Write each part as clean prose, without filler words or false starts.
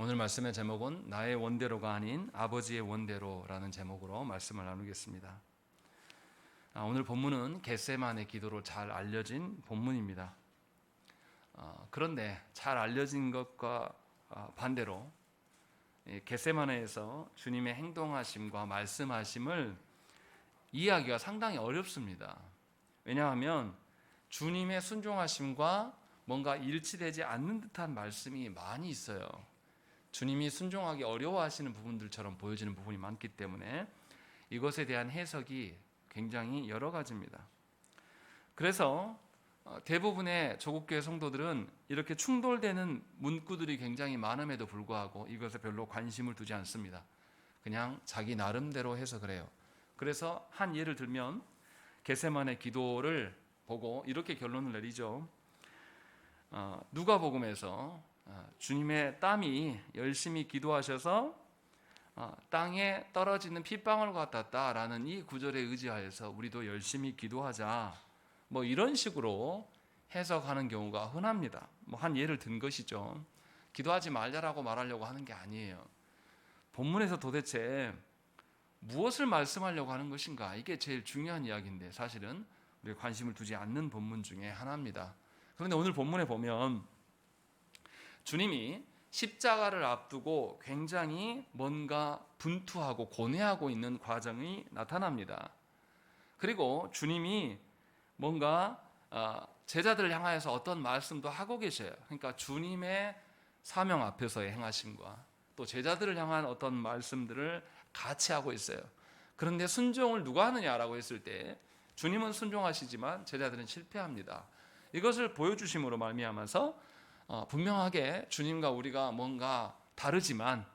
오늘 말씀의 제목은 나의 원대로가 아닌 아버지의 원대로라는 제목으로 말씀을 나누겠습니다. 오늘 본문은 겟세마네 기도로 잘 알려진 본문입니다. 그런데 잘 알려진 것과 반대로 겟세마네에서 주님의 행동하심과 말씀하심을 이해하기가 상당히 어렵습니다. 왜냐하면 주님의 순종하심과 뭔가 일치되지 않는 듯한 말씀이 많이 있어요. 주님이 순종하기 어려워하시는 부분들처럼 보여지는 부분이 많기 때문에 이것에 대한 해석이 굉장히 여러 가지입니다. 그래서 대부분의 조국교회 성도들은 이렇게 충돌되는 문구들이 굉장히 많음에도 불구하고 이것에 별로 관심을 두지 않습니다. 그냥 자기 나름대로 해석을 해요. 그래서 한 예를 들면 겟세마네 기도를 보고 이렇게 결론을 내리죠. 누가복음에서 주님의 땀이 열심히 기도하셔서 땅에 떨어지는 핏방울 같았다라는 이 구절에 의지하여서 우리도 열심히 기도하자, 뭐 이런 식으로 해석하는 경우가 흔합니다. 한 예를 든 것이죠. 기도하지 말자라고 말하려고 하는 게 아니에요. 본문에서 도대체 무엇을 말씀하려고 하는 것인가, 이게 제일 중요한 이야기인데 사실은 우리가 관심을 두지 않는 본문 중에 하나입니다. 그런데 오늘 본문에 보면 주님이 십자가를 앞두고 굉장히 뭔가 분투하고 고뇌하고 있는 과정이 나타납니다. 그리고 주님이 뭔가 제자들을 향하여서 어떤 말씀도 하고 계셔요. 그러니까 주님의 사명 앞에서의 행하심과 또 제자들을 향한 어떤 말씀들을 같이 하고 있어요. 그런데 순종을 누가 하느냐라고 했을 때 주님은 순종하시지만 제자들은 실패합니다. 이것을 보여주심으로 말미암아서 분명하게 주님과 우리가 뭔가 다르지만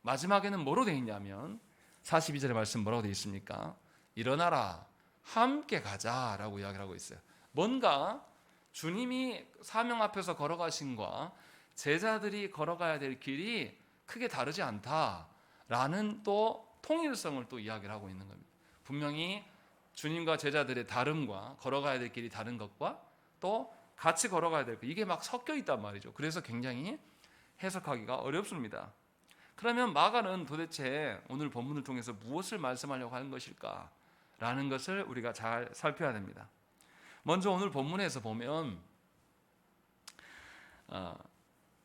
마지막에는 뭐로 되어 있냐면 42절의 말씀 뭐라고 되어 있습니까? 일어나라 함께 가자라고 이야기를 하고 있어요. 뭔가 주님이 사명 앞에서 걸어가신과 제자들이 걸어가야 될 길이 크게 다르지 않다라는 또 통일성을 또 이야기를 하고 있는 겁니다. 분명히 주님과 제자들의 다름과 걸어가야 될 길이 다른 것과 또 같이 걸어가야 될 것, 이게 막 섞여 있단 말이죠. 그래서 굉장히 해석하기가 어렵습니다. 그러면 마가는 도대체 오늘 본문을 통해서 무엇을 말씀하려고 하는 것일까? 라는 것을 우리가 잘 살펴야 됩니다. 먼저 오늘 본문에서 보면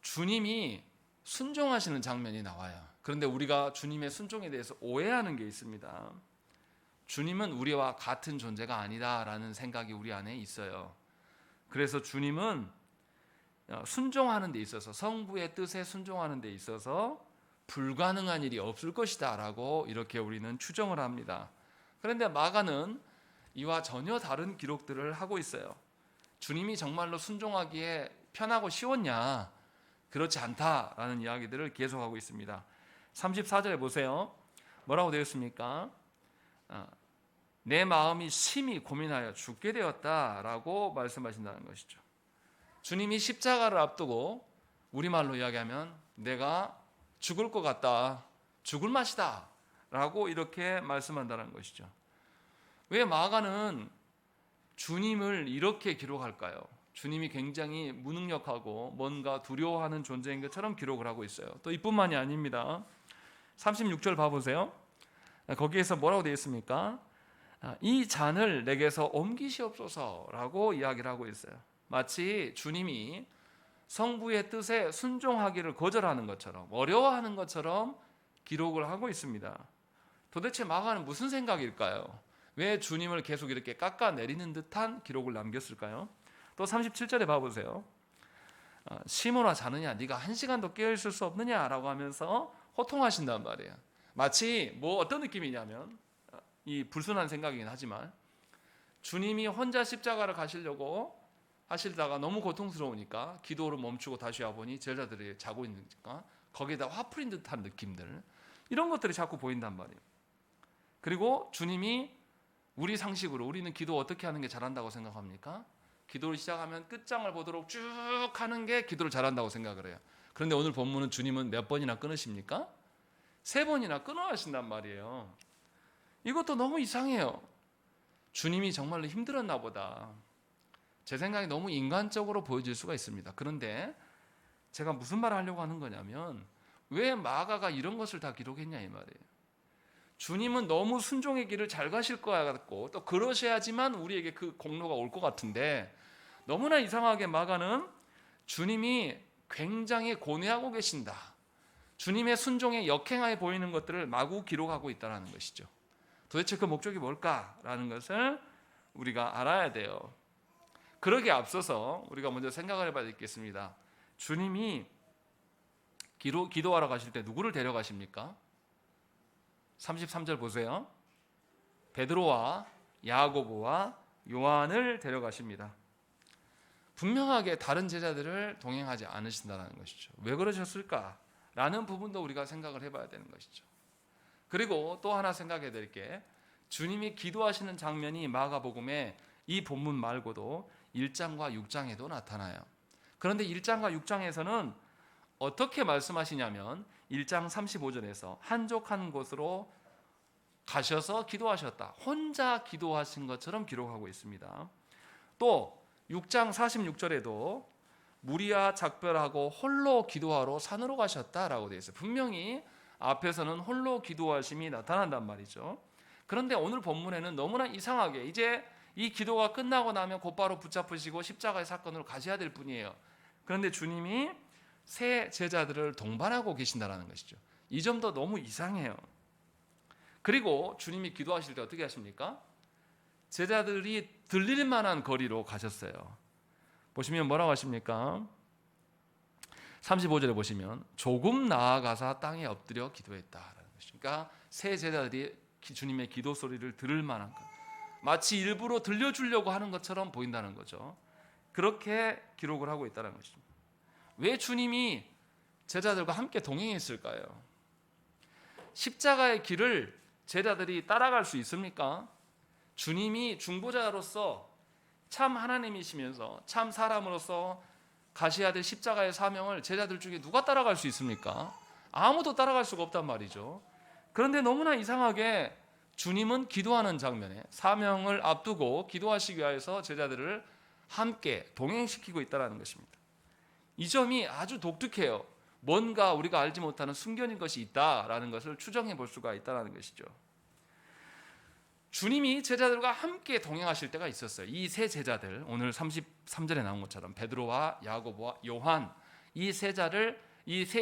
주님이 순종하시는 장면이 나와요. 그런데 우리가 주님의 순종에 대해서 오해하는 게 있습니다. 주님은 우리와 같은 존재가 아니다라는 생각이 우리 안에 있어요. 그래서 주님은 순종하는 데 있어서, 성부의 뜻에 순종하는 데 있어서 불가능한 일이 없을 것이다 라고 이렇게 우리는 추정을 합니다. 그런데 마가는 이와 전혀 다른 기록들을 하고 있어요. 주님이 정말로 순종하기에 편하고 쉬웠냐? 그렇지 않다라는 이야기들을 계속하고 있습니다. 34절에 보세요. 뭐라고 되어 있습니까? 내 마음이 심히 고민하여 죽게 되었다라고 말씀하신다는 것이죠. 주님이 십자가를 앞두고 우리말로 이야기하면 내가 죽을 것 같다, 죽을 맛이다 라고 이렇게 말씀한다는 것이죠. 왜 마가는 주님을 이렇게 기록할까요? 주님이 굉장히 무능력하고 뭔가 두려워하는 존재인 것처럼 기록을 하고 있어요. 또 이뿐만이 아닙니다. 36절 봐보세요. 거기에서 뭐라고 되어 있습니까? 이 잔을 내게서 옮기시옵소서라고 이야기를 하고 있어요. 마치 주님이 성부의 뜻에 순종하기를 거절하는 것처럼, 어려워하는 것처럼 기록을 하고 있습니다. 도대체 마가는 무슨 생각일까요? 왜 주님을 계속 이렇게 깎아내리는 듯한 기록을 남겼을까요? 또 37절에 봐보세요. 시몬아 자느냐, 네가 1시간도 깨어있을 수 없느냐라고 하면서 호통하신단 말이에요. 마치 어떤 느낌이냐면, 이 불순한 생각이긴 하지만 주님이 혼자 십자가를 가시려고 하시다가 너무 고통스러우니까 기도를 멈추고 다시 와보니 제자들이 자고 있으니까 거기에다 화풀인 듯한 느낌들, 이런 것들이 자꾸 보인단 말이에요. 그리고 주님이 우리 상식으로 우리는 기도 어떻게 하는 게 잘한다고 생각합니까? 기도를 시작하면 끝장을 보도록 쭉 하는 게 기도를 잘한다고 생각을 해요. 그런데 오늘 본문은 주님은 몇 번이나 끊으십니까? 3번이나 끊어 하신단 말이에요. 이것도 너무 이상해요. 주님이 정말로 힘들었나 보다. 제 생각에 너무 인간적으로 보여질 수가 있습니다. 그런데 제가 무슨 말을 하려고 하는 거냐면, 왜 마가가 이런 것을 다 기록했냐 이 말이에요. 주님은 너무 순종의 길을 잘 가실 것 같고 또 그러셔야지만 우리에게 그 공로가 올 것 같은데 너무나 이상하게 마가는 주님이 굉장히 고뇌하고 계신다, 주님의 순종에 역행하여 보이는 것들을 마구 기록하고 있다는 것이죠. 도대체 그 목적이 뭘까라는 것을 우리가 알아야 돼요. 그러기에 앞서서 우리가 먼저 생각을 해봐야 되겠습니다. 주님이 기도하러 가실 때 누구를 데려가십니까? 33절 보세요. 베드로와 야고보와 요한을 데려가십니다. 분명하게 다른 제자들을 동행하지 않으신다는 것이죠. 왜 그러셨을까? 라는 부분도 우리가 생각을 해봐야 되는 것이죠. 그리고 또 하나 생각해야 될 게, 주님이 기도하시는 장면이 마가복음에 이 본문 말고도 1장과 6장에도 나타나요. 그런데 1장과 6장에서는 어떻게 말씀하시냐면 1장 35절에서 한적한 곳으로 가셔서 기도하셨다, 혼자 기도하신 것처럼 기록하고 있습니다. 또 6장 46절에도 무리와 작별하고 홀로 기도하러 산으로 가셨다라고 되어 있어요. 분명히 앞에서는 홀로 기도하심이 나타난단 말이죠. 그런데 오늘 본문에는 너무나 이상하게 이제 이 기도가 끝나고 나면 곧바로 붙잡으시고 십자가의 사건으로 가셔야 될 뿐이에요. 그런데 주님이 새 제자들을 동반하고 계신다는 것이죠. 이 점도 너무 이상해요. 그리고 주님이 기도하실 때 어떻게 하십니까? 제자들이 들릴 만한 거리로 가셨어요. 보시면 뭐라고 하십니까? 35절에 보시면 조금 나아가서 땅에 엎드려 기도했다라는 것이죠. 그러니까 새 제자들이 주님의 기도 소리를 들을 만한 것, 마치 일부러 들려주려고 하는 것처럼 보인다는 거죠. 그렇게 기록을 하고 있다는 것이죠. 왜 주님이 제자들과 함께 동행했을까요? 십자가의 길을 제자들이 따라갈 수 있습니까? 주님이 중보자로서 참 하나님이시면서 참 사람으로서 가셔야 될 십자가의 사명을 제자들 중에 누가 따라갈 수 있습니까? 아무도 따라갈 수가 없단 말이죠. 그런데 너무나 이상하게 주님은 기도하는 장면에 사명을 앞두고 기도하시기 위해서 제자들을 함께 동행시키고 있다는 것입니다. 이 점이 아주 독특해요. 뭔가 우리가 알지 못하는 숨겨진 것이 있다라는 것을 추정해 볼 수가 있다는 것이죠. 주님이 제자들과 함께 동행하실 때가 있었어요. 이 세 제자들, 오늘 33절에 나온 것처럼 베드로와 야고보와 요한, 이 세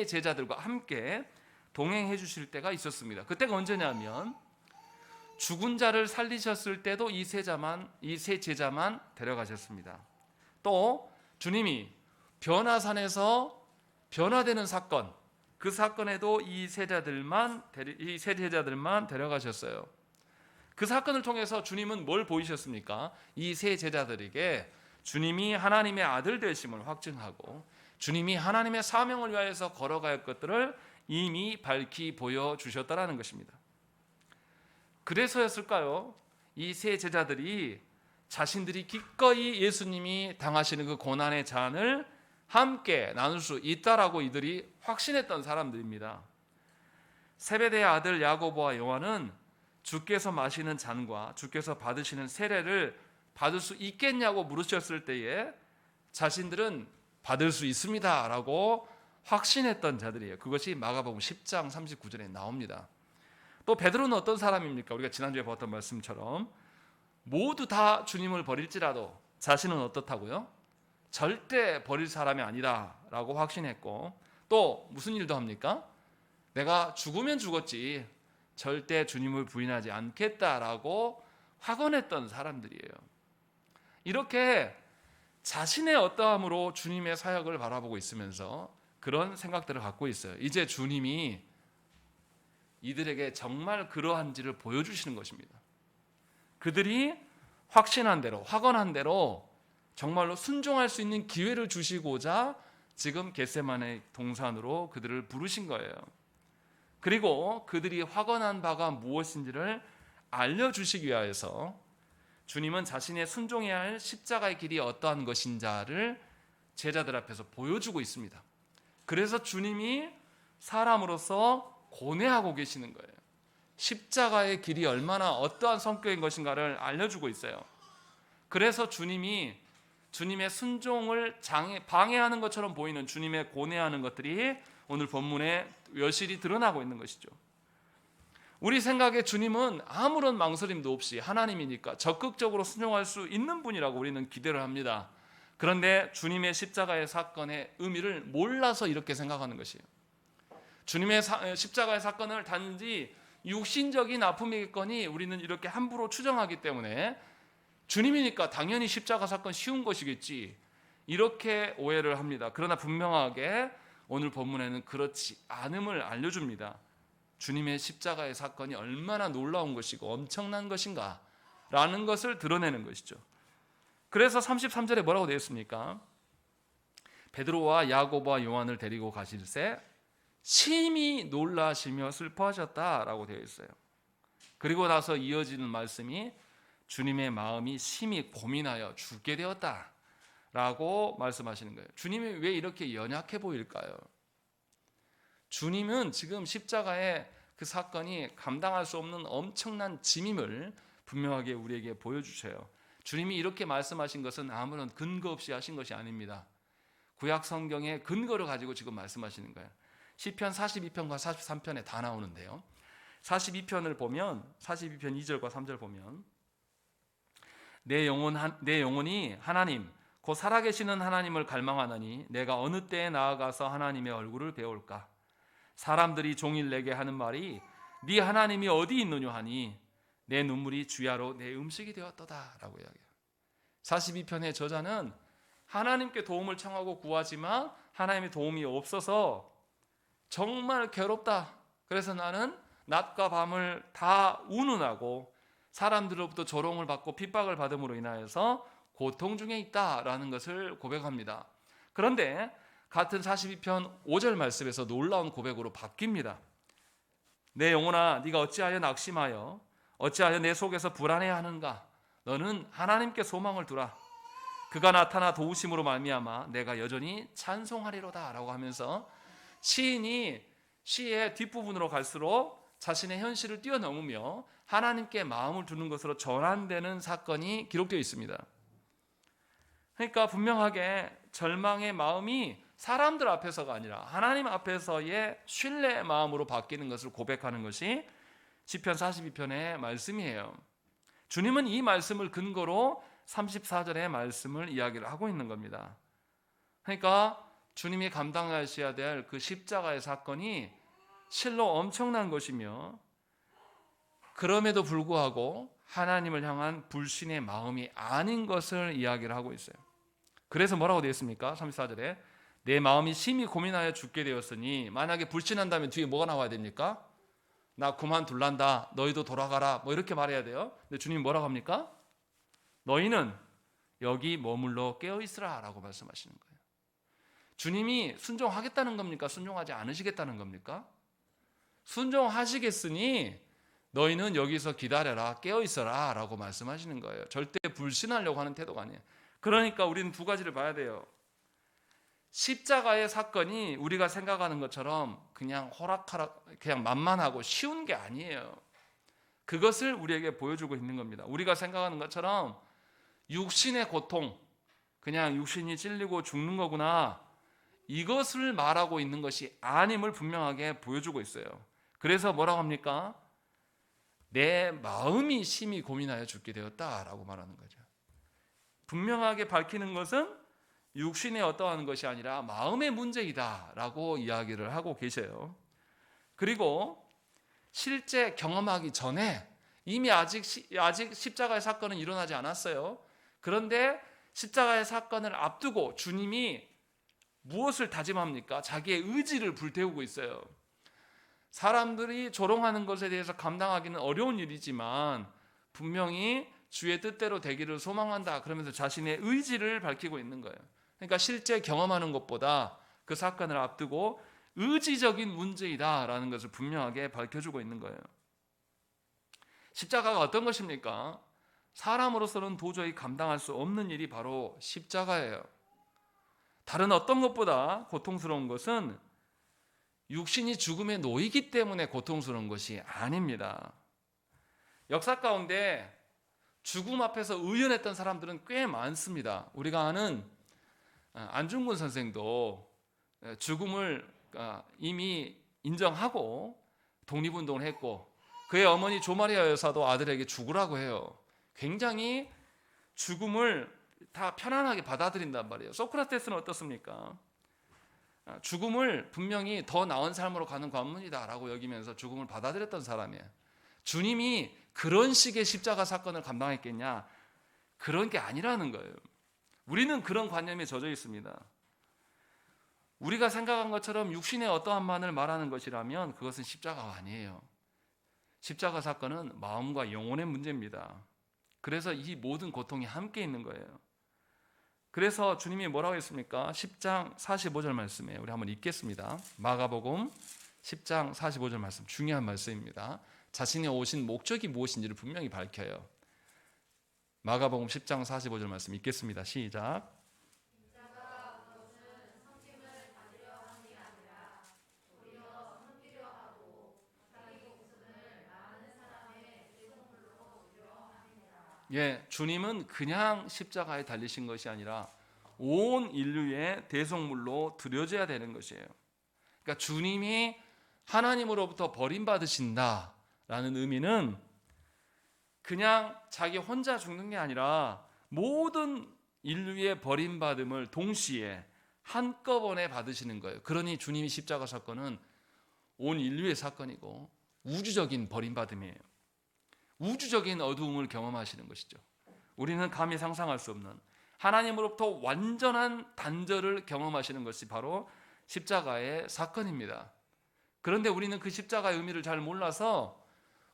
제자들과 함께 동행해 주실 때가 있었습니다. 그때가 언제냐면 죽은 자를 살리셨을 때도 이 세 제자만 데려가셨습니다. 또 주님이 변화산에서 변화되는 사건, 그 사건에도 이 세 제자들만 데려가셨어요. 그 사건을 통해서 주님은 뭘 보이셨습니까? 이 세 제자들에게 주님이 하나님의 아들 되심을 확증하고 주님이 하나님의 사명을 위하여서 걸어갈 할 것들을 이미 밝히 보여주셨다는 것입니다. 그래서였을까요? 이 세 제자들이 자신들이 기꺼이 예수님이 당하시는 그 고난의 잔을 함께 나눌 수 있다라고 이들이 확신했던 사람들입니다. 세베대의 아들 야고보와 요한은 주께서 마시는 잔과 주께서 받으시는 세례를 받을 수 있겠냐고 물으셨을 때에 자신들은 받을 수 있습니다 라고 확신했던 자들이에요. 그것이 마가복음 10장 39절에 나옵니다. 또 베드로는 어떤 사람입니까? 우리가 지난주에 봤던 말씀처럼 모두 다 주님을 버릴지라도 자신은 어떻다고요? 절대 버릴 사람이 아니다 라고 확신했고, 또 무슨 일도 합니까? 내가 죽으면 죽었지 절대 주님을 부인하지 않겠다라고 확언했던 사람들이에요. 이렇게 자신의 어떠함으로 주님의 사역을 바라보고 있으면서 그런 생각들을 갖고 있어요. 이제 주님이 이들에게 정말 그러한지를 보여주시는 것입니다. 그들이 확신한 대로, 확언한 대로 정말로 순종할 수 있는 기회를 주시고자 지금 겟세마네 동산으로 그들을 부르신 거예요. 그리고 그들이 확언한 바가 무엇인지를 알려주시기 위하여서 주님은 자신의 순종해야 할 십자가의 길이 어떠한 것인지를 제자들 앞에서 보여주고 있습니다. 그래서 주님이 사람으로서 고뇌하고 계시는 거예요. 십자가의 길이 얼마나 어떠한 성격인 것인가를 알려주고 있어요. 그래서 주님의 순종을 방해하는 것처럼 보이는 주님의 고뇌하는 것들이 오늘 본문에 여실히 드러나고 있는 것이죠. 우리 생각에 주님은 아무런 망설임도 없이 하나님이니까 적극적으로 순종할 수 있는 분이라고 우리는 기대를 합니다. 그런데 주님의 십자가의 사건의 의미를 몰라서 이렇게 생각하는 것이에요. 주님의 십자가의 사건을 단지 육신적인 아픔이겠거니 우리는 이렇게 함부로 추정하기 때문에 주님이니까 당연히 십자가 사건 쉬운 것이겠지, 이렇게 오해를 합니다. 그러나 분명하게 오늘 본문에는 그렇지 않음을 알려줍니다. 주님의 십자가의 사건이 얼마나 놀라운 것이고 엄청난 것인가 라는 것을 드러내는 것이죠. 그래서 33절에 뭐라고 되어 있습니까? 베드로와 야고보와 요한을 데리고 가실새 심히 놀라시며 슬퍼하셨다라고 되어 있어요. 그리고 나서 이어지는 말씀이 주님의 마음이 심히 고민하여 죽게 되었다라고 말씀하시는 거예요. 주님이 왜 이렇게 연약해 보일까요? 주님은 지금 십자가의 그 사건이 감당할 수 없는 엄청난 짐임을 분명하게 우리에게 보여주세요. 주님이 이렇게 말씀하신 것은 아무런 근거 없이 하신 것이 아닙니다. 구약 성경의 근거를 가지고 지금 말씀하시는 거예요. 시편 42편과 43편에 다 나오는데요. 42편을 보면 42편 2절과 3절 보면 내 영혼이 하나님 곧 살아계시는 하나님을 갈망하나니 내가 어느 때에 나아가서 하나님의 얼굴을 배울까? 사람들이 종일 내게 하는 말이 네 하나님이 어디 있느냐 하니 내 눈물이 주야로 내 음식이 되었도다 라고 이야기해요. 42편의 저자는 하나님께 도움을 청하고 구하지만 하나님의 도움이 없어서 정말 괴롭다. 그래서 나는 낮과 밤을 다 운운하고 사람들로부터 조롱을 받고 핍박을 받음으로 인하여서 고통 중에 있다라는 것을 고백합니다. 그런데 같은 42편 5절 말씀에서 놀라운 고백으로 바뀝니다. 내 영혼아 네가 어찌하여 낙심하여 어찌하여 내 속에서 불안해하는가? 너는 하나님께 소망을 두라. 그가 나타나 도우심으로 말미암아 내가 여전히 찬송하리로다 라고 하면서 시인이 시의 뒷부분으로 갈수록 자신의 현실을 뛰어넘으며 하나님께 마음을 두는 것으로 전환되는 사건이 기록되어 있습니다. 그러니까 분명하게 절망의 마음이 사람들 앞에서가 아니라 하나님 앞에서의 신뢰의 마음으로 바뀌는 것을 고백하는 것이 시편 42편의 말씀이에요. 주님은 이 말씀을 근거로 34절의 말씀을 이야기를 하고 있는 겁니다. 그러니까 주님이 감당하셔야 될 그 십자가의 사건이 실로 엄청난 것이며 그럼에도 불구하고 하나님을 향한 불신의 마음이 아닌 것을 이야기를 하고 있어요. 그래서 뭐라고 되어 있습니까? 34절에 내 마음이 심히 고민하여 죽게 되었으니, 만약에 불신한다면 뒤에 뭐가 나와야 됩니까? 나 그만둘란다, 너희도 돌아가라, 뭐 이렇게 말해야 돼요. 근데 주님이 뭐라고 합니까? 너희는 여기 머물러 깨어있으라 라고 말씀하시는 거예요. 주님이 순종하겠다는 겁니까? 순종하지 않으시겠다는 겁니까? 순종하시겠으니 너희는 여기서 기다려라, 깨어있어라 라고 말씀하시는 거예요. 절대 불신하려고 하는 태도가 아니에요. 그러니까 우리는 두 가지를 봐야 돼요. 십자가의 사건이 우리가 생각하는 것처럼 그냥 그냥 만만하고 쉬운 게 아니에요. 그것을 우리에게 보여주고 있는 겁니다. 우리가 생각하는 것처럼 육신의 고통, 그냥 육신이 찔리고 죽는 거구나, 이것을 말하고 있는 것이 아님을 분명하게 보여주고 있어요. 그래서 뭐라고 합니까? 내 마음이 심히 고민하여 죽게 되었다라고 말하는 거죠. 분명하게 밝히는 것은 육신에 어떠한 것이 아니라 마음의 문제이다라고 이야기를 하고 계세요. 그리고 실제 경험하기 전에 이미 아직 십자가의 사건은 일어나지 않았어요. 그런데 십자가의 사건을 앞두고 주님이 무엇을 다짐합니까? 자기의 의지를 불태우고 있어요. 사람들이 조롱하는 것에 대해서 감당하기는 어려운 일이지만 분명히 주의 뜻대로 되기를 소망한다, 그러면서 자신의 의지를 밝히고 있는 거예요. 그러니까 실제 경험하는 것보다 그 사건을 앞두고 의지적인 문제이다라는 것을 분명하게 밝혀주고 있는 거예요. 십자가가 어떤 것입니까? 사람으로서는 도저히 감당할 수 없는 일이 바로 십자가예요. 다른 어떤 것보다 고통스러운 것은 육신이 죽음에 놓이기 때문에 고통스러운 것이 아닙니다. 역사 가운데 죽음 앞에서 의연했던 사람들은 꽤 많습니다. 우리가 아는 안중근 선생도 죽음을 이미 인정하고 독립운동을 했고 그의 어머니 조마리아 여사도 아들에게 죽으라고 해요. 굉장히 죽음을 다 편안하게 받아들인단 말이에요. 소크라테스는 어떻습니까? 죽음을 분명히 더 나은 삶으로 가는 관문이다라고 여기면서 죽음을 받아들였던 사람이에요. 주님이 그런 식의 십자가 사건을 감당했겠냐? 그런 게 아니라는 거예요. 우리는 그런 관념에 젖어 있습니다. 우리가 생각한 것처럼 육신의 어떠한 만을 말하는 것이라면 그것은 십자가가 아니에요. 십자가 사건은 마음과 영혼의 문제입니다. 그래서 이 모든 고통이 함께 있는 거예요. 그래서 주님이 뭐라고 했습니까? 10장 45절 말씀이에요. 우리 한번 읽겠습니다. 마가복음 10장 45절 말씀, 중요한 말씀입니다. 자신이 오신 목적이 무엇인지를 분명히 밝혀요. 마가복음 10장 45절 말씀 읽겠습니다. 시작. 예, 주님은 그냥 십자가에 달리신 것이 아니라 온 인류의 대속물로 드려져야 되는 것이에요. 그러니까 주님이 하나님으로부터 버림받으신다라는 의미는 그냥 자기 혼자 죽는 게 아니라 모든 인류의 버림받음을 동시에 한꺼번에 받으시는 거예요. 그러니 주님이 십자가 사건은 온 인류의 사건이고 우주적인 버림받음이에요. 우주적인 어두움을 경험하시는 것이죠. 우리는 감히 상상할 수 없는 하나님으로부터 완전한 단절을 경험하시는 것이 바로 십자가의 사건입니다. 그런데 우리는 그 십자가의 의미를 잘 몰라서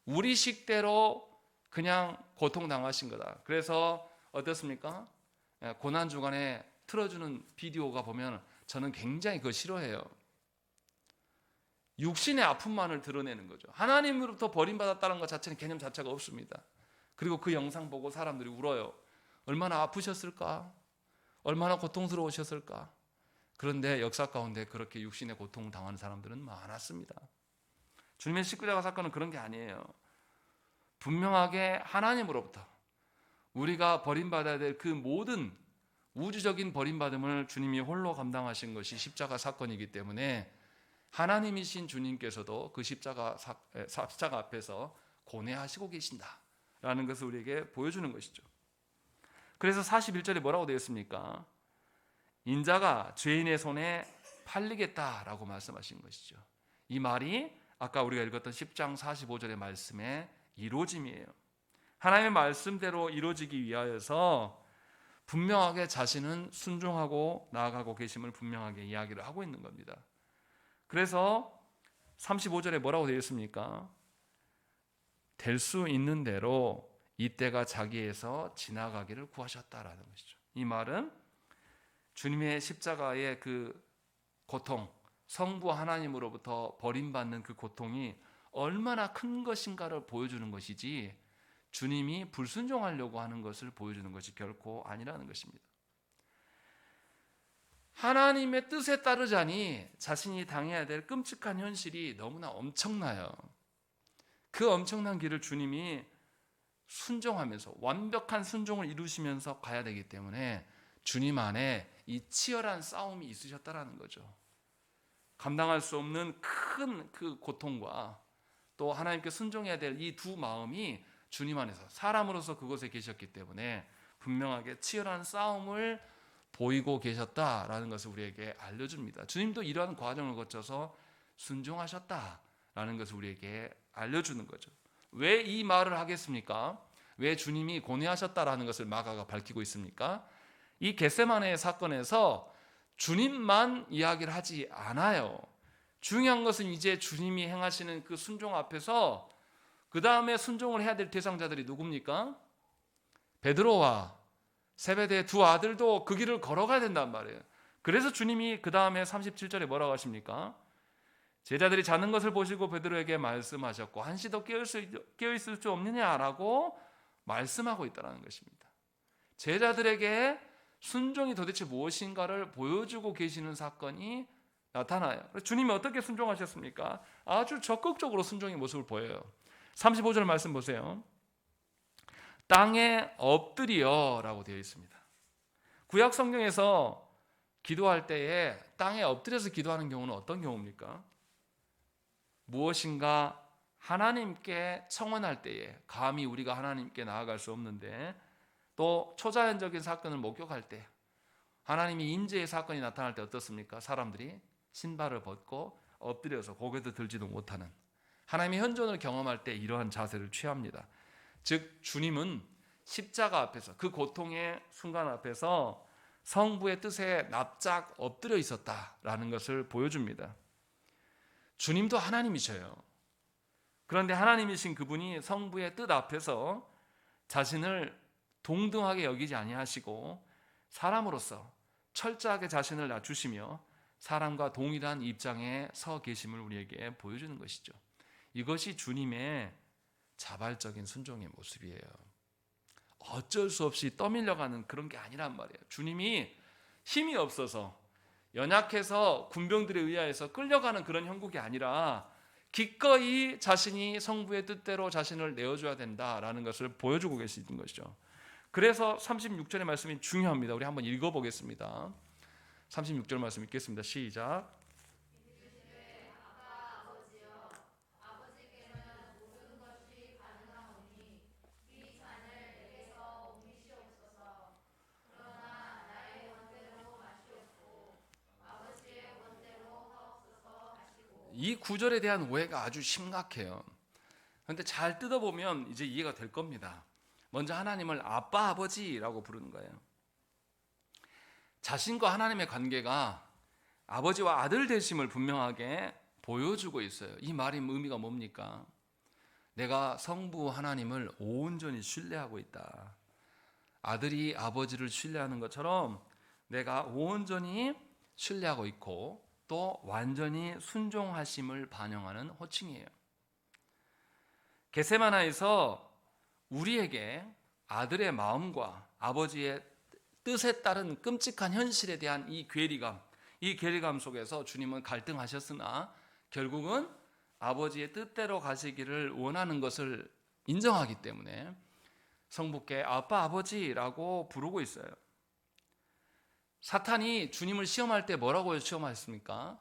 우리 식대로 그냥 고통당하신 거다. 그래서 어떻습니까? 고난주간에 틀어주는 비디오가 보면 저는 굉장히 그거 싫어해요. 육신의 아픔만을 드러내는 거죠. 하나님으로부터 버림받았다는 것 자체는 개념 자체가 없습니다. 그리고 그 영상 보고 사람들이 울어요. 얼마나 아프셨을까? 얼마나 고통스러우셨을까? 그런데 역사 가운데 그렇게 육신의 고통을 당하는 사람들은 많았습니다. 주님의 십자가 사건은 그런 게 아니에요. 분명하게 하나님으로부터 우리가 버림받아야 될 그 모든 우주적인 버림받음을 주님이 홀로 감당하신 것이 십자가 사건이기 때문에 하나님이신 주님께서도 그 십자가 앞에서 고뇌하시고 계신다라는 것을 우리에게 보여주는 것이죠. 그래서 41절에 뭐라고 되어 있습니까? 인자가 죄인의 손에 팔리겠다라고 말씀하신 것이죠. 이 말이 아까 우리가 읽었던 10장 45절의 말씀의 이루어짐이에요. 하나님의 말씀대로 이루어지기 위하여서 분명하게 자신은 순종하고 나아가고 계심을 분명하게 이야기를 하고 있는 겁니다. 그래서 35절에 뭐라고 되어 있습니까? 될 수 있는 대로 이때가 자기에서 지나가기를 구하셨다라는 것이죠. 이 말은 주님의 십자가의 그 고통, 성부 하나님으로부터 버림받는 그 고통이 얼마나 큰 것인가를 보여주는 것이지 주님이 불순종하려고 하는 것을 보여주는 것이 결코 아니라는 것입니다. 하나님의 뜻에 따르자니 자신이 당해야 될 끔찍한 현실이 너무나 엄청나요. 그 엄청난 길을 주님이 순종하면서 완벽한 순종을 이루시면서 가야 되기 때문에 주님 안에 이 치열한 싸움이 있으셨다라는 거죠. 감당할 수 없는 큰 그 고통과 또 하나님께 순종해야 될 이 두 마음이 주님 안에서 사람으로서 그곳에 계셨기 때문에 분명하게 치열한 싸움을 보이고 계셨다라는 것을 우리에게 알려줍니다. 주님도 이러한 과정을 거쳐서 순종하셨다라는 것을 우리에게 알려주는 거죠. 왜 이 말을 하겠습니까? 왜 주님이 고뇌하셨다라는 것을 마가가 밝히고 있습니까? 이 겟세마네 사건에서 주님만 이야기를 하지 않아요. 중요한 것은 이제 주님이 행하시는 그 순종 앞에서 그 다음에 순종을 해야 될 대상자들이 누굽니까? 베드로와 세베대의 두 아들도 그 길을 걸어가야 된단 말이에요. 그래서 주님이 그 다음에 37절에 뭐라고 하십니까? 제자들이 자는 것을 보시고 베드로에게 말씀하셨고 한시 더 깨어있을 수 없느냐라고 말씀하고 있다는 것입니다. 제자들에게 순종이 도대체 무엇인가를 보여주고 계시는 사건이 나타나요. 주님이 어떻게 순종하셨습니까? 아주 적극적으로 순종의 모습을 보여요. 35절 말씀 보세요. 땅에 엎드려 라고 되어 있습니다. 구약 성경에서 기도할 때에 땅에 엎드려서 기도하는 경우는 어떤 경우입니까? 무엇인가 하나님께 청원할 때에 감히 우리가 하나님께 나아갈 수 없는데, 또 초자연적인 사건을 목격할 때, 하나님이 임재의 사건이 나타날 때 어떻습니까? 사람들이 신발을 벗고 엎드려서 고개도 들지도 못하는, 하나님의 현존을 경험할 때 이러한 자세를 취합니다. 즉 주님은 십자가 앞에서, 그 고통의 순간 앞에서 성부의 뜻에 납작 엎드려 있었다라는 것을 보여줍니다. 주님도 하나님이셔요. 그런데 하나님이신 그분이 성부의 뜻 앞에서 자신을 동등하게 여기지 아니하시고 사람으로서 철저하게 자신을 낮추시며 사람과 동일한 입장에 서 계심을 우리에게 보여주는 것이죠. 이것이 주님의 자발적인 순종의 모습이에요. 어쩔 수 없이 떠밀려가는 그런 게 아니란 말이에요. 주님이 힘이 없어서 연약해서 군병들에 의하여서 끌려가는 그런 형국이 아니라 기꺼이 자신이 성부의 뜻대로 자신을 내어줘야 된다라는 것을 보여주고 계시는 것이죠. 그래서 36절의 말씀이 중요합니다. 우리 한번 읽어보겠습니다. 36절 말씀 읽겠습니다. 시작. 이 구절에 대한 오해가 아주 심각해요. 그런데 잘 뜯어보면 이제 이해가 될 겁니다. 먼저 하나님을 아빠, 아버지라고 부르는 거예요. 자신과 하나님의 관계가 아버지와 아들 되심을 분명하게 보여주고 있어요. 이 말의 의미가 뭡니까? 내가 성부 하나님을 온전히 신뢰하고 있다. 아들이 아버지를 신뢰하는 것처럼 내가 온전히 신뢰하고 있고 또 완전히 순종하심을 반영하는 호칭이에요. 겟세마나에서 우리에게 아들의 마음과 아버지의 뜻에 따른 끔찍한 현실에 대한 이 괴리감 속에서 주님은 갈등하셨으나 결국은 아버지의 뜻대로 가시기를 원하는 것을 인정하기 때문에 성부께 아빠, 아버지라고 부르고 있어요. 사탄이 주님을 시험할 때 뭐라고 시험하셨습니까?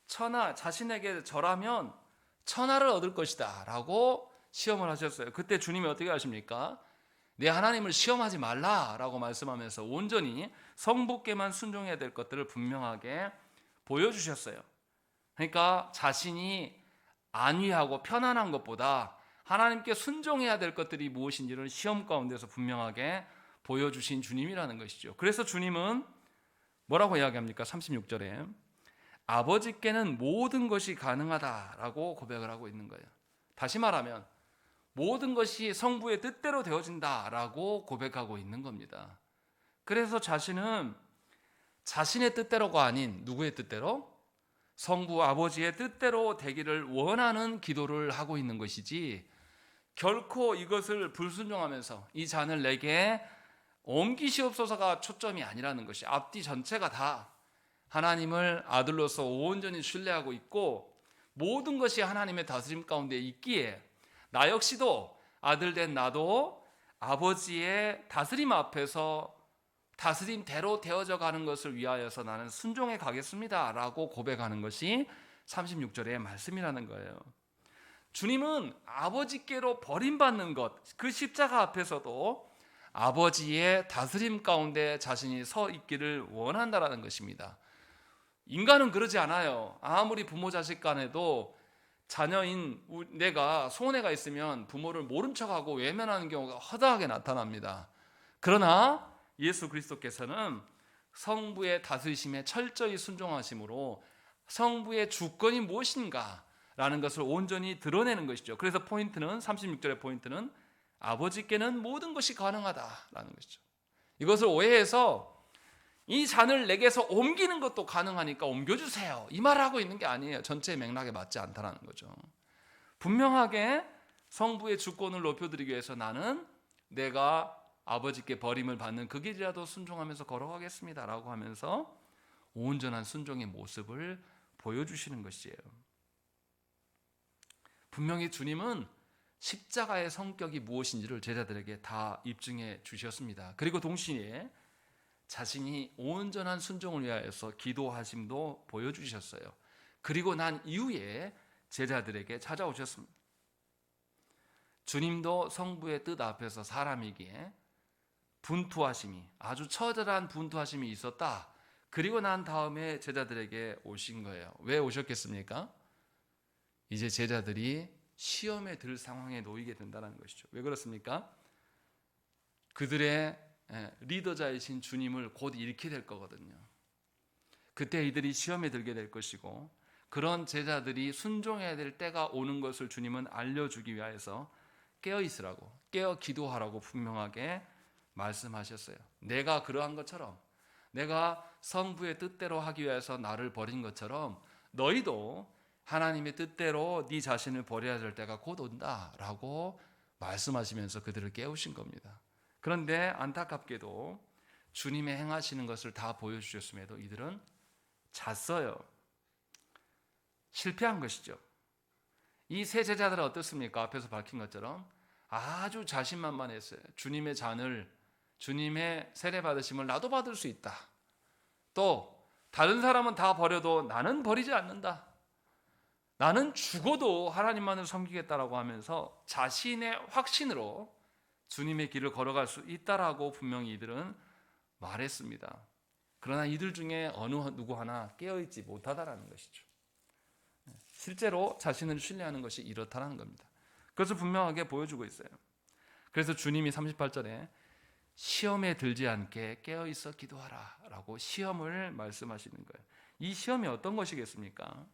자신에게 절하면 천하를 얻을 것이다 라고 시험을 하셨어요. 그때 주님이 어떻게 하십니까? 내 하나님을 시험하지 말라라고 말씀하면서 온전히 성부께만 순종해야 될 것들을 분명하게 보여주셨어요. 그러니까 자신이 안위하고 편안한 것보다 하나님께 순종해야 될 것들이 무엇인지를 시험 가운데서 분명하게 보여주신 주님이라는 것이죠. 그래서 주님은 뭐라고 이야기합니까? 36절에 아버지께는 모든 것이 가능하다라고 고백을 하고 있는 거예요. 다시 말하면 모든 것이 성부의 뜻대로 되어진다라고 고백하고 있는 겁니다. 그래서 자신은 자신의 뜻대로가 아닌 누구의 뜻대로? 성부 아버지의 뜻대로 되기를 원하는 기도를 하고 있는 것이지, 결코 이것을 불순종하면서 이 잔을 내게 옮기시옵소서가 초점이 아니라는 것이, 앞뒤 전체가 다 하나님을 아들로서 온전히 신뢰하고 있고 모든 것이 하나님의 다스림 가운데 있기에 나 역시도 아들 된 나도 아버지의 다스림 앞에서 다스림대로 되어져 가는 것을 위하여서 나는 순종해 가겠습니다 라고 고백하는 것이 36절의 말씀이라는 거예요. 주님은 아버지께로 버림받는 것, 그 십자가 앞에서도 아버지의 다스림 가운데 자신이 서 있기를 원한다라는 것입니다. 인간은 그러지 않아요. 아무리 부모 자식 간에도 자녀인 내가 손해가 있으면 부모를 모른 척하고 외면하는 경우가 허다하게 나타납니다. 그러나 예수 그리스도께서는 성부의 다스리심에 철저히 순종하심으로 성부의 주권이 무엇인가 라는 것을 온전히 드러내는 것이죠. 그래서 36절의 포인트는 아버지께는 모든 것이 가능하다라는 것이죠. 이것을 오해해서 이 잔을 내게서 옮기는 것도 가능하니까 옮겨주세요, 이 말을 하고 있는 게 아니에요. 전체의 맥락에 맞지 않다라는 거죠. 분명하게 성부의 주권을 높여드리기 위해서 나는 내가 아버지께 버림을 받는 그 길이라도 순종하면서 걸어가겠습니다 라고 하면서 온전한 순종의 모습을 보여주시는 것이에요. 분명히 주님은 십자가의 성격이 무엇인지를 제자들에게 다 입증해 주셨습니다. 그리고 동시에 자신이 온전한 순종을 위하여서 기도하심도 보여주셨어요. 그리고 난 이후에 제자들에게 찾아오셨습니다. 주님도 성부의 뜻 앞에서 사람이기에 분투하심이, 아주 처절한 분투하심이 있었다. 그리고 난 다음에 제자들에게 오신 거예요. 왜 오셨겠습니까? 이제 제자들이 시험에 들 상황에 놓이게 된다는 것이죠. 왜 그렇습니까? 그들의 리더자이신 주님을 곧 잃게 될 거거든요. 그때 이들이 시험에 들게 될 것이고, 그런 제자들이 순종해야 될 때가 오는 것을 주님은 알려주기 위해서 깨어 있으라고, 깨어 기도하라고 분명하게 말씀하셨어요. 내가 그러한 것처럼, 내가 성부의 뜻대로 하기 위해서 나를 버린 것처럼 너희도 하나님의 뜻대로 네 자신을 버려야 될 때가 곧 온다라고 말씀하시면서 그들을 깨우신 겁니다. 그런데 안타깝게도 주님의 행하시는 것을 다 보여주셨음에도 이들은 잤어요. 실패한 것이죠. 이 세 제자들은 어떻습니까? 앞에서 밝힌 것처럼 아주 자신만만했어요. 주님의 잔을, 주님의 세례 받으심을 나도 받을 수 있다. 또 다른 사람은 다 버려도 나는 버리지 않는다. 나는 죽어도 하나님만을 섬기겠다라고 하면서 자신의 확신으로 주님의 길을 걸어갈 수 있다라고 분명히 이들은 말했습니다. 그러나 이들 중에 어느 누구 하나 깨어있지 못하다라는 것이죠. 실제로 자신을 신뢰하는 것이 이렇다는 겁니다. 그것을 분명하게 보여주고 있어요. 그래서 주님이 38절에 시험에 들지 않게 깨어있어 기도하라 라고 시험을 말씀하시는 거예요. 이 시험이 어떤 것이겠습니까?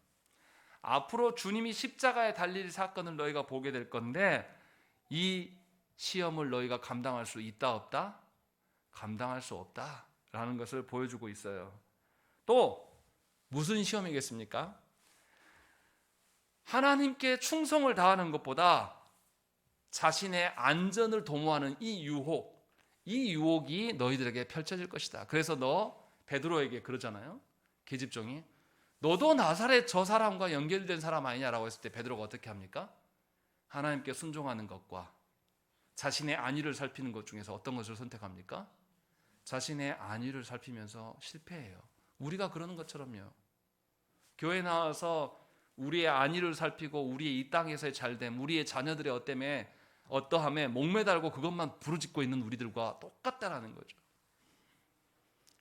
앞으로 주님이 십자가에 달릴 사건을 너희가 보게 될 건데, 이 시험을 너희가 감당할 수 있다 없다? 감당할 수 없다 라는 것을 보여주고 있어요. 또 무슨 시험이겠습니까? 하나님께 충성을 다하는 것보다 자신의 안전을 도모하는 이 유혹이 너희들에게 펼쳐질 것이다. 그래서 베드로에게 그러잖아요. 계집종이 너도 나사렛 저 사람과 연결된 사람 아니냐라고 했을 때 베드로가 어떻게 합니까? 하나님께 순종하는 것과 자신의 안위를 살피는 것 중에서 어떤 것을 선택합니까? 자신의 안위를 살피면서 실패해요. 우리가 그러는 것처럼요. 교회 나와서 우리의 안위를 살피고 우리의 이 땅에서의 잘됨, 우리의 자녀들의 어떠함에 목매달고 그것만 부르짖고 있는 우리들과 똑같다라는 거죠.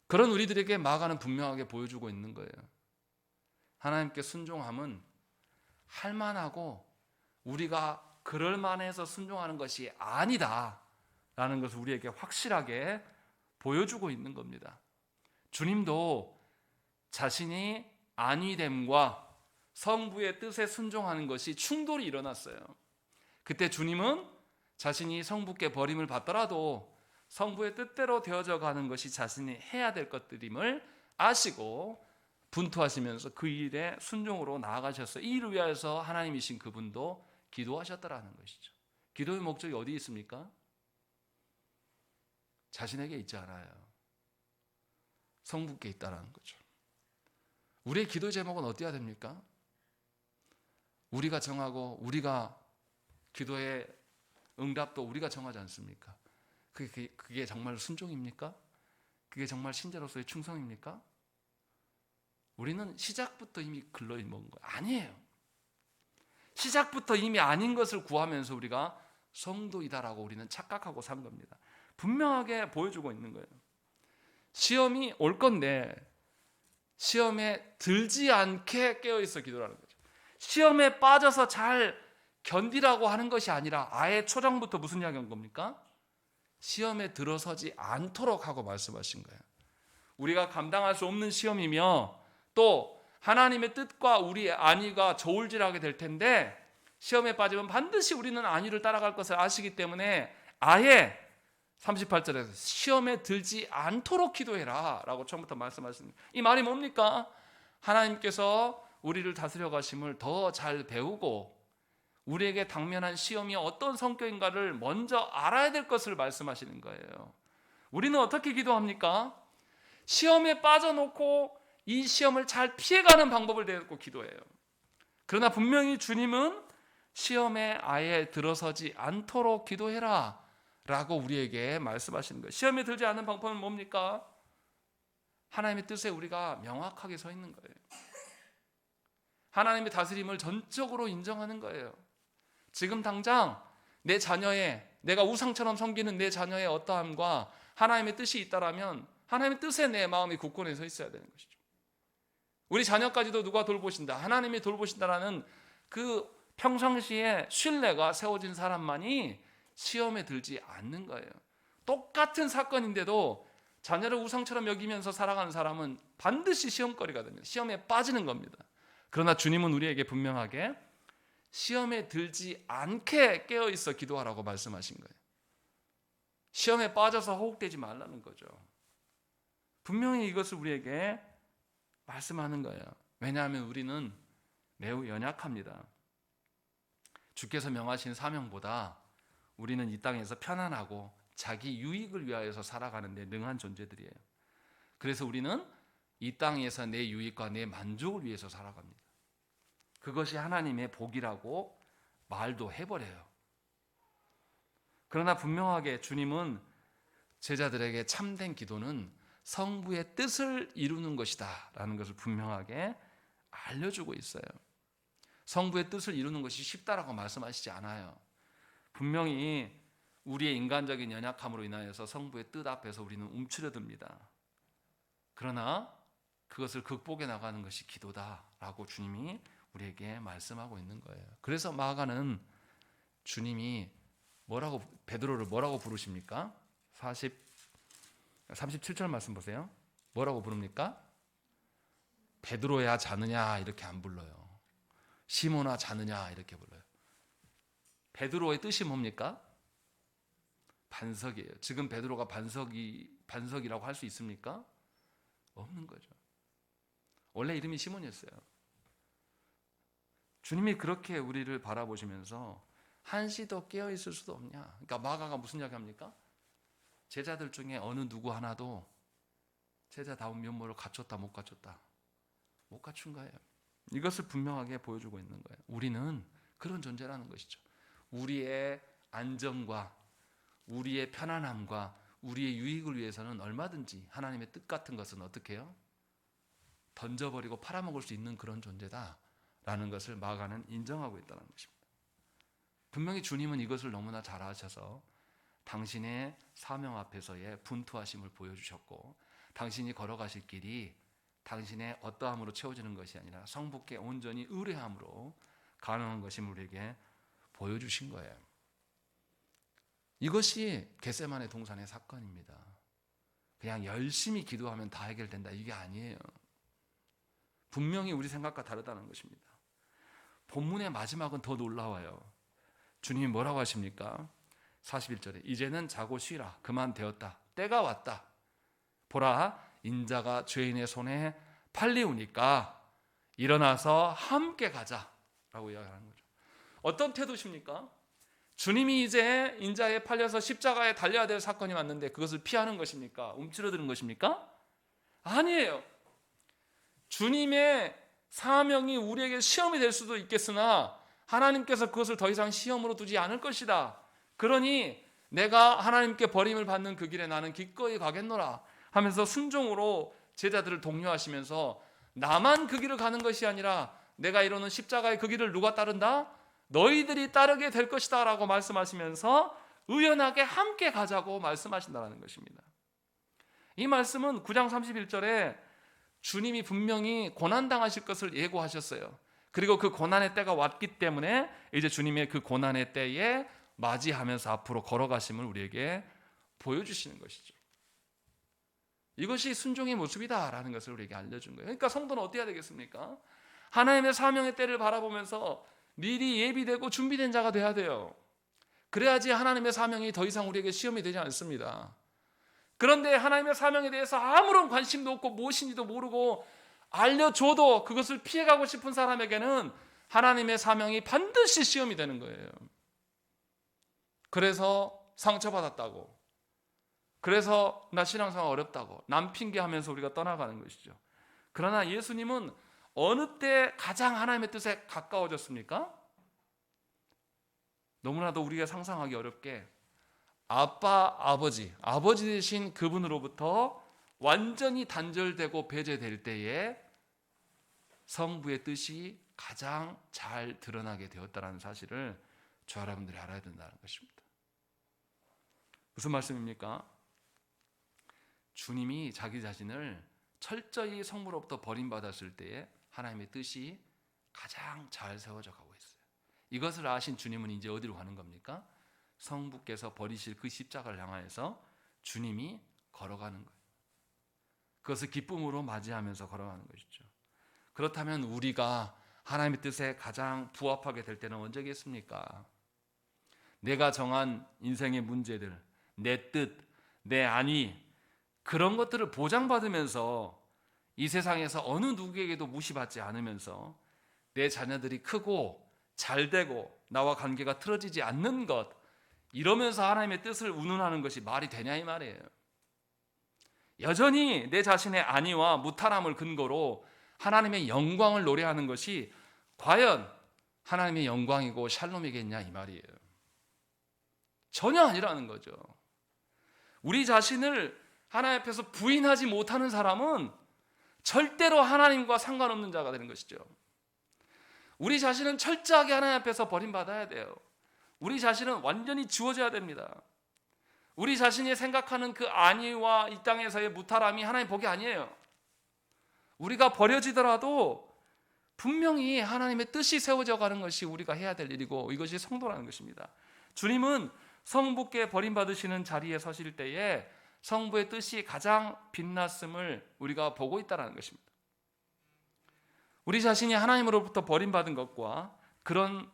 그런 우리들에게 마가는 분명하게 보여주고 있는 거예요. 하나님께 순종함은 할만하고 우리가 그럴 만해서 순종하는 것이 아니다라는 것을 우리에게 확실하게 보여주고 있는 겁니다. 주님도 자신이 안위됨과 성부의 뜻에 순종하는 것이 충돌이 일어났어요. 그때 주님은 자신이 성부께 버림을 받더라도 성부의 뜻대로 되어져 가는 것이 자신이 해야 될 것들임을 아시고 분투하시면서 그 일에 순종으로 나아가셨어요. 이 일을 위하여서 하나님이신 그분도 기도하셨다라는 것이죠. 기도의 목적이 어디 있습니까? 자신에게 있지 않아요. 성부께 있다라는 거죠. 우리의 기도 제목은 어디야 됩니까? 우리가 정하고 우리가 기도의 응답도 우리가 정하지 않습니까? 그게 정말 순종입니까? 그게 정말 신자로서의 충성입니까? 우리는 시작부터 이미 글러먹은 거예요. 아니에요. 시작부터 이미 아닌 것을 구하면서 우리가 성도이다라고 우리는 착각하고 산 겁니다. 분명하게 보여주고 있는 거예요. 시험이 올 건데 시험에 들지 않게 깨어있어 기도라는 거죠. 시험에 빠져서 잘 견디라고 하는 것이 아니라 아예 초장부터 무슨 이야기 한 겁니까? 시험에 들어서지 않도록 하고 말씀하신 거예요. 우리가 감당할 수 없는 시험이며 또 하나님의 뜻과 우리의 안위가 저울질하게 될 텐데 시험에 빠지면 반드시 우리는 안위를 따라갈 것을 아시기 때문에 아예 38절에서 시험에 들지 않도록 기도해라 라고 처음부터 말씀하십니다. 이 말이 뭡니까? 하나님께서 우리를 다스려 가심을 더 잘 배우고 우리에게 당면한 시험이 어떤 성격인가를 먼저 알아야 될 것을 말씀하시는 거예요. 우리는 어떻게 기도합니까? 시험에 빠져놓고 이 시험을 잘 피해가는 방법을 내놓고 기도해요. 그러나 분명히 주님은 시험에 아예 들어서지 않도록 기도해라 라고 우리에게 말씀하시는 거예요. 시험에 들지 않는 방법은 뭡니까? 하나님의 뜻에 우리가 명확하게 서 있는 거예요. 하나님의 다스림을 전적으로 인정하는 거예요. 지금 당장 내 자녀의, 내가 우상처럼 섬기는 내 자녀의 어떠함과 하나님의 뜻이 있다라면 하나님의 뜻에 내 마음이 굳건히 서 있어야 되는 것이죠. 우리 자녀까지도 누가 돌보신다, 하나님이 돌보신다라는 그 평상시에 신뢰가 세워진 사람만이 시험에 들지 않는 거예요. 똑같은 사건인데도 자녀를 우상처럼 여기면서 살아가는 사람은 반드시 시험거리가 됩니다. 시험에 빠지는 겁니다. 그러나 주님은 우리에게 분명하게 시험에 들지 않게 깨어있어 기도하라고 말씀하신 거예요. 시험에 빠져서 허욱되지 말라는 거죠. 분명히 이것을 우리에게 말씀하는 거예요. 왜냐하면 우리는 매우 연약합니다. 주께서 명하신 사명보다 우리는 이 땅에서 편안하고 자기 유익을 위하여서 살아가는 데 능한 존재들이에요. 그래서 우리는 이 땅에서 내 유익과 내 만족을 위해서 살아갑니다. 그것이 하나님의 복이라고 말도 해버려요. 그러나 분명하게 주님은 제자들에게 참된 기도는 성부의 뜻을 이루는 것이다 라는 것을 분명하게 알려주고 있어요. 성부의 뜻을 이루는 것이 쉽다라고 말씀하시지 않아요. 분명히 우리의 인간적인 연약함으로 인하여서 성부의 뜻 앞에서 우리는 움츠려듭니다. 그러나 그것을 극복해 나가는 것이 기도다라고 주님이 우리에게 말씀하고 있는 거예요. 그래서 마가는 주님이 베드로를 뭐라고 부르십니까? 37절 말씀 보세요. 뭐라고 부릅니까? 베드로야 자느냐 이렇게 안 불러요. 시몬아 자느냐 이렇게 불러요. 베드로의 뜻이 뭡니까? 반석이에요. 지금 베드로가 반석이라고 할 수 있습니까? 없는 거죠. 원래 이름이 시몬이었어요. 주님이 그렇게 우리를 바라보시면서 한시도 깨어있을 수도 없냐. 그러니까 마가가 무슨 이야기합니까? 제자들 중에 어느 누구 하나도 제자다운 면모를 갖췄다 못 갖췄다. 못 갖춘 거예요. 이것을 분명하게 보여주고 있는 거예요. 우리는 그런 존재라는 것이죠. 우리의 안정과 우리의 편안함과 우리의 유익을 위해서는 얼마든지 하나님의 뜻 같은 것은 어떻게 해요? 던져버리고 팔아먹을 수 있는 그런 존재다라는 것을 마가는 인정하고 있다는 것입니다. 분명히 주님은 이것을 너무나 잘 아셔서 당신의 사명 앞에서의 분투하심을 보여주셨고, 당신이 걸어가실 길이 당신의 어떠함으로 채워지는 것이 아니라 성부께 온전히 의뢰함으로 가능한 것임을 우리에게 보여주신 거예요. 이것이 겟세마네 동산의 사건입니다. 그냥 열심히 기도하면 다 해결된다, 이게 아니에요. 분명히 우리 생각과 다르다는 것입니다. 본문의 마지막은 더 놀라워요. 주님이 뭐라고 하십니까? 41절에 이제는 자고 쉬라, 그만 되었다, 때가 왔다. 보라, 인자가 죄인의 손에 팔리우니까 일어나서 함께 가자라고 이야기하는 거죠. 어떤 태도십니까? 주님이 이제 인자에 팔려서 십자가에 달려야 될 사건이 왔는데 그것을 피하는 것입니까? 움츠러드는 것입니까? 아니에요. 주님의 사명이 우리에게 시험이 될 수도 있겠으나 하나님께서 그것을 더 이상 시험으로 두지 않을 것이다. 그러니 내가 하나님께 버림을 받는 그 길에 나는 기꺼이 가겠노라 하면서 순종으로 제자들을 독려하시면서 나만 그 길을 가는 것이 아니라 내가 이루는 십자가의 그 길을 누가 따른다? 너희들이 따르게 될 것이다 라고 말씀하시면서 의연하게 함께 가자고 말씀하신다는 것입니다. 이 말씀은 9장 31절에 주님이 분명히 고난당하실 것을 예고하셨어요. 그리고 그 고난의 때가 왔기 때문에 이제 주님의 그 고난의 때에 맞이하면서 앞으로 걸어가심을 우리에게 보여주시는 것이죠. 이것이 순종의 모습이다라는 것을 우리에게 알려준 거예요. 그러니까 성도는 어떻게 해야 되겠습니까? 하나님의 사명의 때를 바라보면서 미리 예비되고 준비된 자가 돼야 돼요. 그래야지 하나님의 사명이 더 이상 우리에게 시험이 되지 않습니다. 그런데 하나님의 사명에 대해서 아무런 관심도 없고 무엇인지도 모르고 알려줘도 그것을 피해가고 싶은 사람에게는 하나님의 사명이 반드시 시험이 되는 거예요. 그래서 상처받았다고, 그래서 나 신앙생활 어렵다고 남 핑계하면서 우리가 떠나가는 것이죠. 그러나 예수님은 어느 때 가장 하나님의 뜻에 가까워졌습니까? 너무나도 우리가 상상하기 어렵게 아버지 되신 그분으로부터 완전히 단절되고 배제될 때에 성부의 뜻이 가장 잘 드러나게 되었다는 사실을 저와 여러분들이 알아야 된다는 것입니다. 무슨 말씀입니까? 주님이 자기 자신을 철저히 성부로부터 버림받았을 때에 하나님의 뜻이 가장 잘 세워져 가고 있어요. 이것을 아신 주님은 이제 어디로 가는 겁니까? 성부께서 버리실 그 십자가를 향하여서 주님이 걸어가는 거예요. 그것을 기쁨으로 맞이하면서 걸어가는 것이죠. 그렇다면 우리가 하나님의 뜻에 가장 부합하게 될 때는 언제겠습니까? 내가 정한 인생의 문제들, 내 뜻, 내 안위, 그런 것들을 보장받으면서 이 세상에서 어느 누구에게도 무시받지 않으면서 내 자녀들이 크고 잘되고 나와 관계가 틀어지지 않는 것, 이러면서 하나님의 뜻을 운운하는 것이 말이 되냐 이 말이에요. 여전히 내 자신의 안위와 무탈함을 근거로 하나님의 영광을 노래하는 것이 과연 하나님의 영광이고 샬롬이겠냐 이 말이에요. 전혀 아니라는 거죠. 우리 자신을 하나님 앞에서 부인하지 못하는 사람은 절대로 하나님과 상관없는 자가 되는 것이죠. 우리 자신은 철저하게 하나님 앞에서 버림받아야 돼요. 우리 자신은 완전히 지워져야 됩니다. 우리 자신이 생각하는 그 안위와 이 땅에서의 무탈함이 하나님 복이 아니에요. 우리가 버려지더라도 분명히 하나님의 뜻이 세워져 가는 것이 우리가 해야 될 일이고 이것이 성도라는 것입니다. 주님은 성부께 버림받으시는 자리에 서실 때에 성부의 뜻이 가장 빛났음을 우리가 보고 있다는 것입니다. 우리 자신이 하나님으로부터 버림받은 것과 그런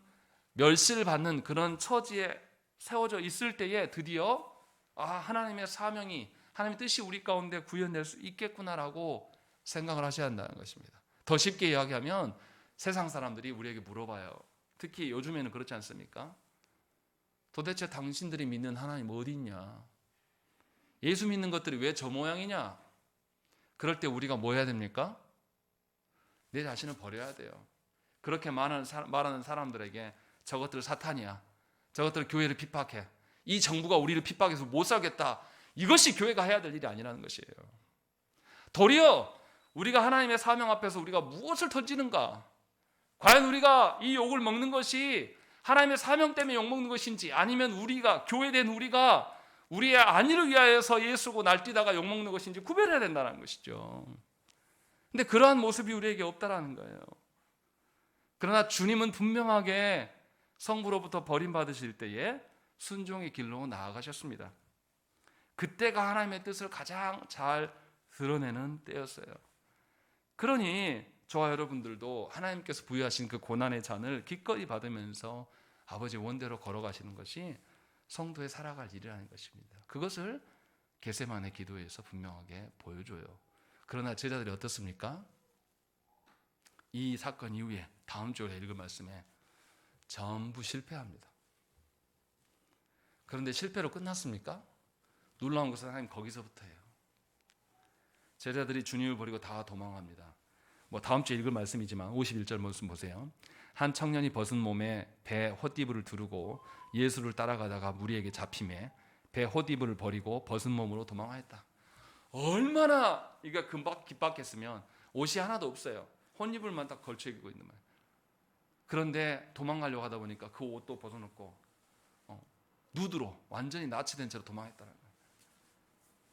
멸시를 받는 그런 처지에 세워져 있을 때에 드디어 하나님의 사명이, 하나님의 뜻이 우리 가운데 구현될 수 있겠구나라고 생각을 하셔야 한다는 것입니다. 더 쉽게 이야기하면 세상 사람들이 우리에게 물어봐요. 특히 요즘에는 그렇지 않습니까? 도대체 당신들이 믿는 하나님 어디 있냐? 예수 믿는 것들이 왜 저 모양이냐? 그럴 때 우리가 뭐 해야 됩니까? 내 자신을 버려야 돼요. 그렇게 말하는 사람들에게 저것들 사탄이야. 저것들 교회를 핍박해. 이 정부가 우리를 핍박해서 못 살겠다. 이것이 교회가 해야 될 일이 아니라는 것이에요. 도리어 우리가 하나님의 사명 앞에서 우리가 무엇을 던지는가? 과연 우리가 이 욕을 먹는 것이 하나님의 사명 때문에 욕먹는 것인지, 아니면 우리가, 교회된 우리가 우리의 안위를 위하여서 예수고 날뛰다가 욕먹는 것인지 구별해야 된다는 것이죠. 근데 그러한 모습이 우리에게 없다라는 거예요. 그러나 주님은 분명하게 성부로부터 버림받으실 때에 순종의 길로 나아가셨습니다. 그때가 하나님의 뜻을 가장 잘 드러내는 때였어요. 그러니 저와 여러분들도 하나님께서 부여하신 그 고난의 잔을 기꺼이 받으면서 아버지 원대로 걸어가시는 것이 성도의 살아갈 일이라는 것입니다. 그것을 겟세마네 기도에서 분명하게 보여줘요. 그러나 제자들이 어떻습니까? 이 사건 이후에 다음 주에 읽을 말씀에 전부 실패합니다. 그런데 실패로 끝났습니까? 놀라운 것은 하나님 거기서부터예요. 제자들이 주님을 버리고 다 도망합니다. 다음 주에 읽을 말씀이지만 51절 말씀 보세요. 한 청년이 벗은 몸에 배 헛디브를 두르고 예수를 따라가다가 무리에게 잡힘에 배 헛디브를 버리고 벗은 몸으로 도망하였다. 얼마나 이게 금방 기뻤겠으면. 옷이 하나도 없어요. 헛이불만 딱 걸쳐 입고 있는 거예요. 그런데 도망가려고 하다 보니까 그 옷도 벗어놓고 누드로 완전히 나치된 채로 도망했다는 거예요.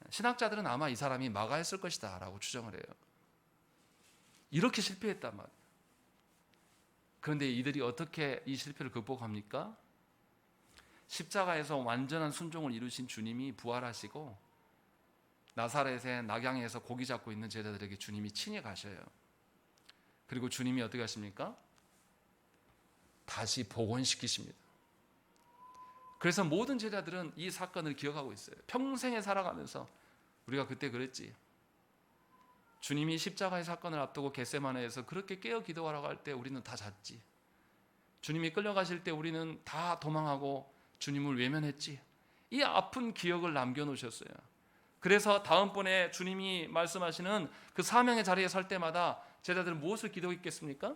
신학자들은 아마 이 사람이 마가였을 것이다 라고 추정을 해요. 이렇게 실패했단 말이에요. 그런데 이들이 어떻게 이 실패를 극복합니까? 십자가에서 완전한 순종을 이루신 주님이 부활하시고 나사렛의 낙양에서 고기 잡고 있는 제자들에게 주님이 친히 가셔요. 그리고 주님이 어떻게 하십니까? 다시 복원시키십니다. 그래서 모든 제자들은 이 사건을 기억하고 있어요. 평생에 살아가면서 우리가 그때 그랬지. 주님이 십자가의 사건을 앞두고 겟세마네에서 그렇게 깨어 기도하라고 할 때 우리는 다 잤지. 주님이 끌려가실 때 우리는 다 도망하고 주님을 외면했지. 이 아픈 기억을 남겨놓으셨어요. 그래서 다음번에 주님이 말씀하시는 그 사명의 자리에 설 때마다 제자들은 무엇을 기도했겠습니까?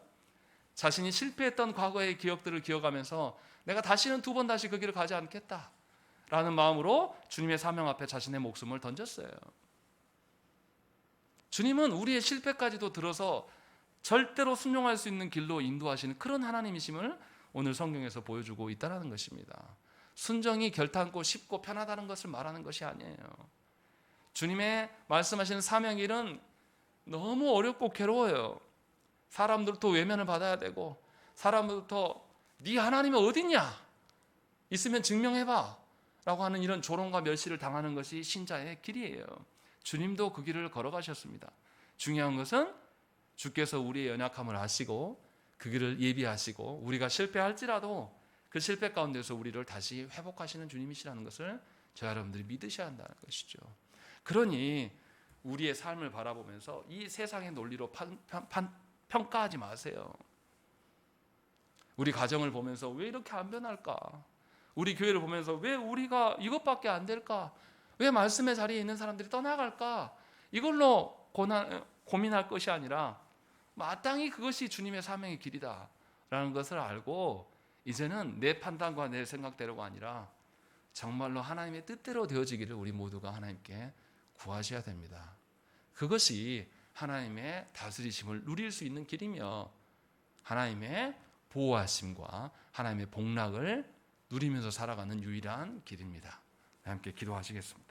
자신이 실패했던 과거의 기억들을 기억하면서 내가 다시는 두 번 다시 그 길을 가지 않겠다 라는 마음으로 주님의 사명 앞에 자신의 목숨을 던졌어요. 주님은 우리의 실패까지도 들어서 절대로 순종할 수 있는 길로 인도하시는 그런 하나님이심을 오늘 성경에서 보여주고 있다는 것입니다. 순종이 결탄고 쉽고 편하다는 것을 말하는 것이 아니에요. 주님의 말씀하시는 사명의 일은 너무 어렵고 괴로워요. 사람들부터 외면을 받아야 되고, 사람들부터 네 하나님이 어딨냐? 있으면 증명해봐 라고 하는 이런 조롱과 멸시를 당하는 것이 신자의 길이에요. 주님도 그 길을 걸어가셨습니다. 중요한 것은 주께서 우리의 연약함을 아시고 그 길을 예비하시고 우리가 실패할지라도 그 실패 가운데서 우리를 다시 회복하시는 주님이시라는 것을 저와 여러분들이 믿으셔야 한다는 것이죠. 그러니 우리의 삶을 바라보면서 이 세상의 논리로 평가하지 마세요. 우리 가정을 보면서 왜 이렇게 안 변할까? 우리 교회를 보면서 왜 우리가 이것밖에 안 될까? 왜 말씀의 자리에 있는 사람들이 떠나갈까? 이걸로 고민할 것이 아니라 마땅히 그것이 주님의 사명의 길이다라는 것을 알고 이제는 내 판단과 내 생각대로가 아니라 정말로 하나님의 뜻대로 되어지기를 우리 모두가 하나님께 구하셔야 됩니다. 그것이 하나님의 다스리심을 누릴 수 있는 길이며 하나님의 보호하심과 하나님의 복락을 누리면서 살아가는 유일한 길입니다. 함께 기도하시겠습니다.